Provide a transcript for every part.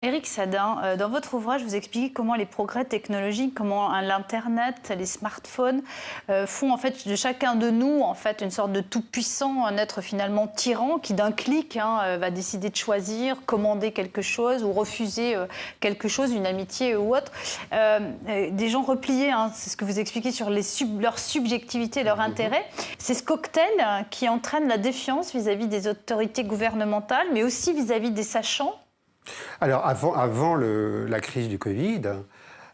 Éric Sadin, dans votre ouvrage, vous expliquez comment les progrès technologiques, comment l'Internet, les smartphones font en fait de chacun de nous en fait une sorte de tout-puissant, un être finalement tyran qui d'un clic va décider de choisir, commander quelque chose ou refuser quelque chose, une amitié ou autre. Des gens repliés, c'est ce que vous expliquez sur leur subjectivité, leur intérêt. C'est ce cocktail qui entraîne la défiance vis-à-vis des autorités gouvernementales, mais aussi vis-à-vis des sachants. Alors, avant la crise du Covid,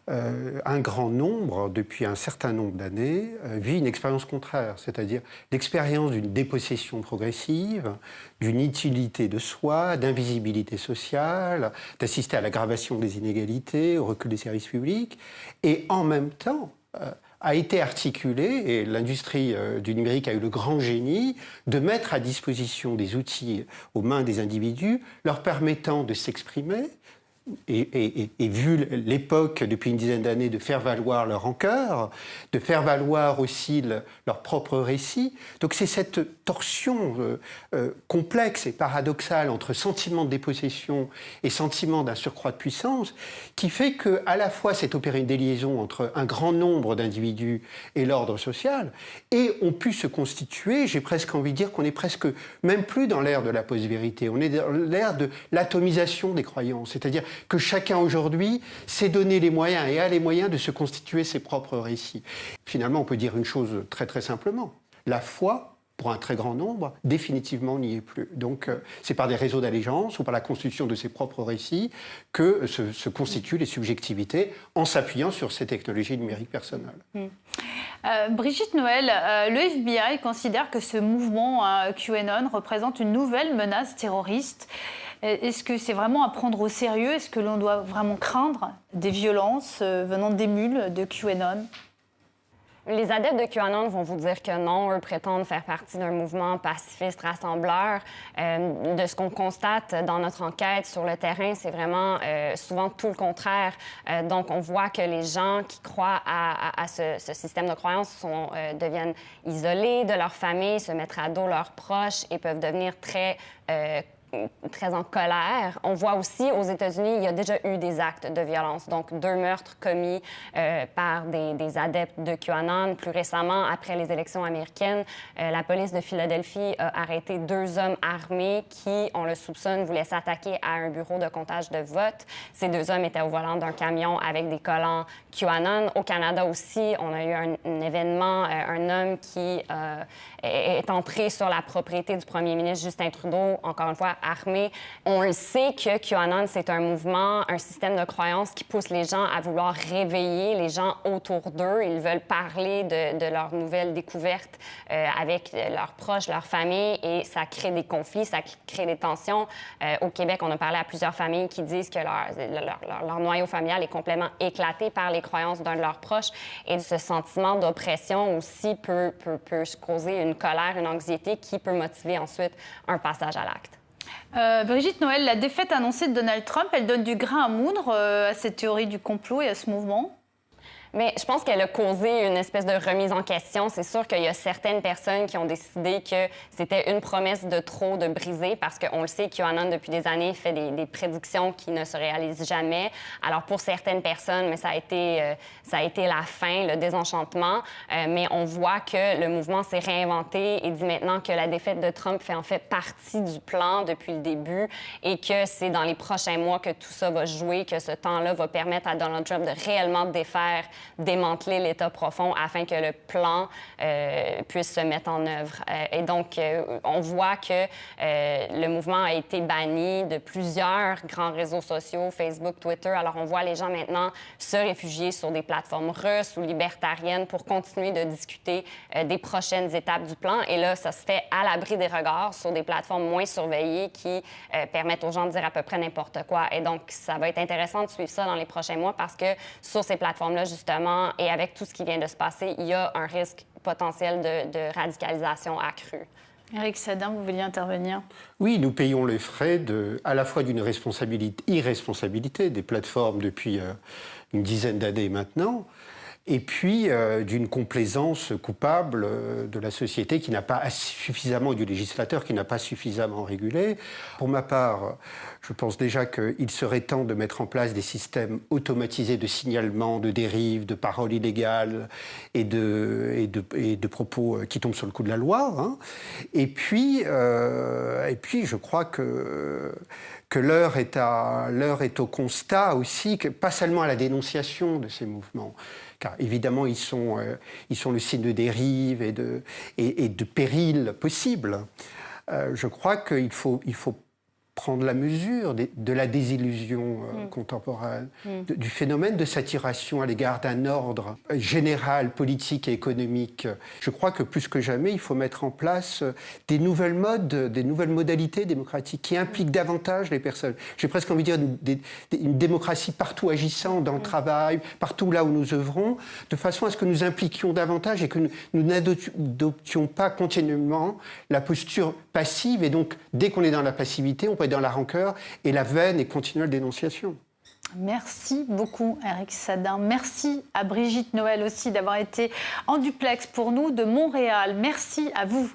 un grand nombre, depuis un certain nombre d'années, vit une expérience contraire, c'est-à-dire l'expérience d'une dépossession progressive, d'une inutilité de soi, d'invisibilité sociale, d'assister à l'aggravation des inégalités, au recul des services publics, et en même temps a été articulé, et l'industrie du numérique a eu le grand génie de mettre à disposition des outils aux mains des individus, leur permettant de s'exprimer, et vu l'époque, depuis une dizaine d'années, de faire valoir leur rancœur, de faire valoir aussi leur propre récit. Donc c'est cette torsion complexe et paradoxale entre sentiment de dépossession et sentiment d'un surcroît de puissance qui fait qu'à la fois c'est opéré une déliaison entre un grand nombre d'individus et l'ordre social, et on pu se constituer, j'ai presque envie de dire qu'on est presque même plus dans l'ère de la post-vérité, on est dans l'ère de l'atomisation des croyances, c'est-à-dire que chacun aujourd'hui s'est donné les moyens et a les moyens de se constituer ses propres récits. Finalement, on peut dire une chose très très simplement. La foi, pour un très grand nombre, définitivement n'y est plus. Donc c'est par des réseaux d'allégeance ou par la constitution de ses propres récits que se constituent les subjectivités en s'appuyant sur ces technologies numériques personnelles. Brigitte Noël, le FBI considère que ce mouvement QAnon représente une nouvelle menace terroriste. Est-ce que c'est vraiment à prendre au sérieux? Est-ce que l'on doit vraiment craindre des violences venant d'émules de QAnon? Les adeptes de QAnon vont vous dire que non, eux prétendent faire partie d'un mouvement pacifiste rassembleur. De ce qu'on constate dans notre enquête sur le terrain, c'est vraiment souvent tout le contraire. Donc, on voit que les gens qui croient à ce système de croyance deviennent isolés de leur famille, se mettent à dos leurs proches et peuvent devenir très en colère. On voit aussi aux États-Unis, il y a déjà eu des actes de violence, donc 2 meurtres commis par des adeptes de QAnon. Plus récemment, après les élections américaines, la police de Philadelphie a arrêté 2 hommes armés qui, on le soupçonne, voulaient s'attaquer à un bureau de comptage de vote. Ces 2 hommes étaient au volant d'un camion avec des collants QAnon. Au Canada aussi, on a eu un événement, un homme qui est entré sur la propriété du premier ministre Justin Trudeau, encore une fois, armé. On le sait que QAnon, c'est un mouvement, un système de croyance qui pousse les gens à vouloir réveiller les gens autour d'eux. Ils veulent parler de leurs nouvelles découvertes avec leurs proches, leur famille, et ça crée des conflits, ça crée des tensions. Au Québec, on a parlé à plusieurs familles qui disent que leur noyau familial est complètement éclaté par les croyances d'un de leurs proches, et ce sentiment d'oppression aussi peut causer une colère, une anxiété qui peut motiver ensuite un passage à l'acte. Brigitte Noël, la défaite annoncée de Donald Trump, elle donne du grain à moudre à cette théorie du complot et à ce mouvement? Mais je pense qu'elle a causé une espèce de remise en question. C'est sûr qu'il y a certaines personnes qui ont décidé que c'était une promesse de trop de briser, parce qu'on le sait, QAnon, depuis des années, fait des prédictions qui ne se réalisent jamais. Alors, pour certaines personnes, mais ça a été la fin, le désenchantement. Mais on voit que le mouvement s'est réinventé et dit maintenant que la défaite de Trump fait en fait partie du plan depuis le début, et que c'est dans les prochains mois que tout ça va jouer, que ce temps-là va permettre à Donald Trump de réellement démanteler l'État profond afin que le plan puisse se mettre en œuvre. Et donc, on voit que le mouvement a été banni de plusieurs grands réseaux sociaux, Facebook, Twitter. Alors, on voit les gens maintenant se réfugier sur des plateformes russes ou libertariennes pour continuer de discuter des prochaines étapes du plan. Et là, ça se fait à l'abri des regards sur des plateformes moins surveillées qui permettent aux gens de dire à peu près n'importe quoi. Et donc, ça va être intéressant de suivre ça dans les prochains mois, parce que sur ces plateformes-là, justement, et avec tout ce qui vient de se passer, il y a un risque potentiel de radicalisation accrue. Éric Sadin, vous vouliez intervenir? Oui, nous payons les frais à la fois d'une irresponsabilité des plateformes depuis une dizaine d'années maintenant, et puis d'une complaisance coupable de la société qui n'a pas suffisamment, du législateur qui n'a pas suffisamment régulé. Pour ma part, je pense déjà qu'il serait temps de mettre en place des systèmes automatisés de signalement, de dérives, de paroles illégales et de propos qui tombent sur le coup de la loi. Hein. Et puis, je crois que l'heure est au constat aussi, pas seulement à la dénonciation de ces mouvements, car évidemment ils sont le signe de dérive et de périls possibles. Je crois qu'il faut prendre la mesure de la désillusion contemporaine, du phénomène de saturation à l'égard d'un ordre général, politique et économique. Je crois que plus que jamais, il faut mettre en place des nouvelles modalités démocratiques qui impliquent davantage les personnes. J'ai presque envie de dire une démocratie partout agissante dans le travail, partout là où nous œuvrons, de façon à ce que nous impliquions davantage et que nous n'adoptions pas continuellement la posture passive. Et donc, dès qu'on est dans la passivité, on peut être dans la rancœur et la vaine et continuelle dénonciation. Merci beaucoup, Éric Sadin. Merci à Brigitte Noël aussi d'avoir été en duplex pour nous de Montréal. Merci à vous